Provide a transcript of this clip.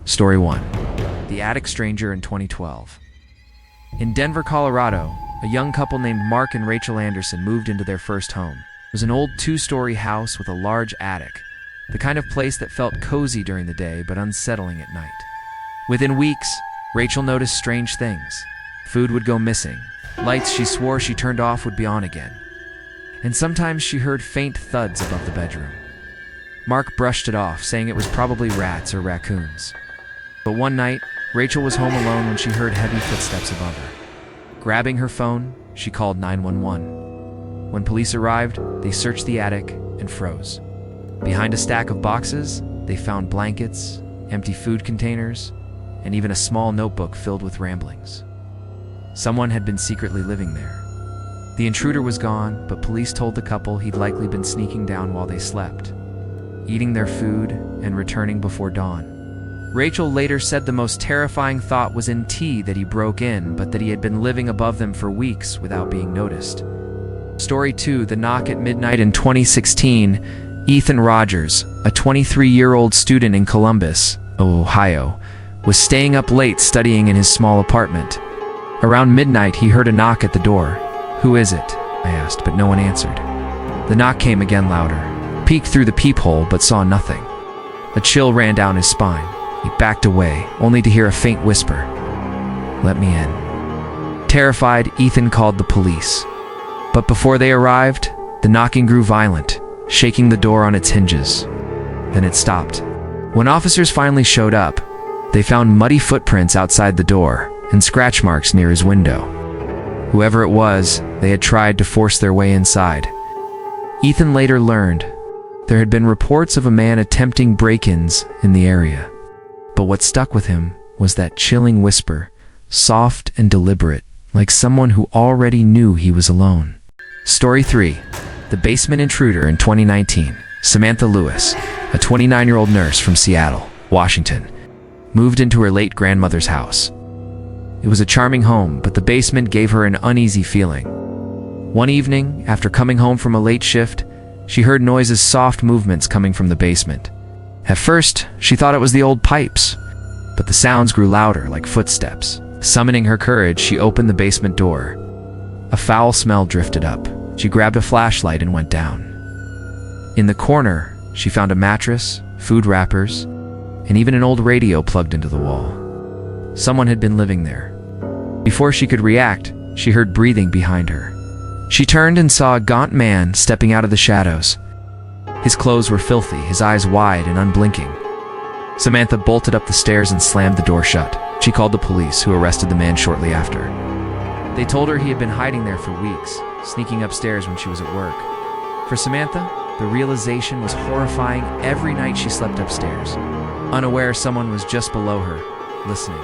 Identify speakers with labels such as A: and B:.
A: Story 1. The Attic Stranger in 2012. In Denver, Colorado, a young couple named Mark and Rachel Anderson moved into their first home. It was an old 2-story house with a large attic, the kind of place that felt cozy during the day but unsettling at night. Within weeks, Rachel noticed strange things. Food would go missing. Lights she swore she turned off would be on again. And sometimes she heard faint thuds above the bedroom. Mark brushed it off, saying it was probably rats or raccoons. But one night, Rachel was home alone when she heard heavy footsteps above her. Grabbing her phone, she called 911. When police arrived, they searched the attic and froze. Behind a stack of boxes, they found blankets, empty food containers, and even a small notebook filled with ramblings. Someone had been secretly living there. The intruder was gone, but police told the couple he'd likely been sneaking down while they slept, eating their food and returning before dawn. Rachel later said the most terrifying thought was in tea that he broke in, but that he had been living above them for weeks without being noticed. Story 2. The Knock at Midnight in 2016. Ethan Rogers, a 23-year-old student in Columbus, Ohio, was staying up late studying in his small apartment. Around midnight, he heard a knock at the door. "Who is it?" I asked, but no one answered. The knock came again louder. He peeked through the peephole, but saw nothing. A chill ran down his spine. He backed away, only to hear a faint whisper. "Let me in." Terrified, Ethan called the police. But before they arrived, the knocking grew violent, shaking the door on its hinges. Then it stopped. When officers finally showed up, they found muddy footprints outside the door and scratch marks near his window. Whoever it was, they had tried to force their way inside. Ethan later learned there had been reports of a man attempting break-ins in the area. But what stuck with him was that chilling whisper, soft and deliberate, like someone who already knew he was alone. Story 3. The Basement Intruder in 2019. Samantha Lewis, a 29-year-old nurse from Seattle, Washington, moved into her late grandmother's house. It was a charming home, but the basement gave her an uneasy feeling. One evening, after coming home from a late shift, she heard noises, soft movements coming from the basement. At first, she thought it was the old pipes, but the sounds grew louder, like footsteps. Summoning her courage, she opened the basement door. A foul smell drifted up. She grabbed a flashlight and went down. In the corner, she found a mattress, food wrappers, and even an old radio plugged into the wall. Someone had been living there. Before she could react, she heard breathing behind her. She turned and saw a gaunt man stepping out of the shadows. His clothes were filthy, his eyes wide and unblinking. Samantha bolted up the stairs and slammed the door shut. She called the police, who arrested the man shortly after. They told her he had been hiding there for weeks, sneaking upstairs when she was at work. For Samantha, the realization was horrifying. Every night she slept upstairs, unaware someone was just below her, listening.